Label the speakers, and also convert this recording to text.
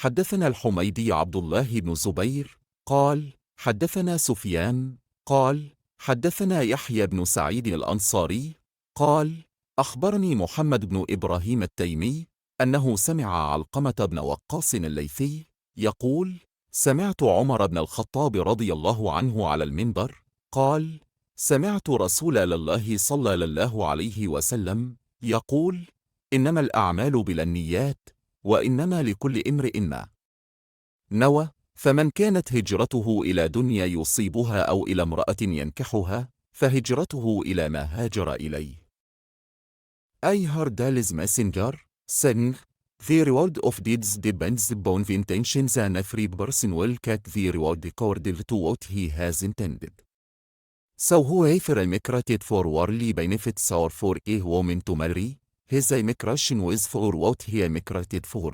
Speaker 1: حدثنا الحميدي عبد الله بن زبير قال حدثنا سفيان قال حدثنا يحيى بن سعيد الأنصاري قال أخبرني محمد بن إبراهيم التيمي أنه سمع علقمة بن وقاص الليثي يقول سمعت عمر بن الخطاب رضي الله عنه على المنبر قال سمعت رسول الله صلى الله عليه وسلم يقول إنما الأعمال بالنيات وإنما لكل امرئ ما نوى، فمن كانت هجرته إلى دنيا يصيبها أو إلى امرأة ينكحها فهجرته إلى ما هاجر إليه. I heard Allah's messenger saying, the reward of deeds depends upon the intentions and every person will get the reward according to what he has intended. So whoever immigrated for worldly benefits or for a woman to marry, his immigration was for what he immigrated for.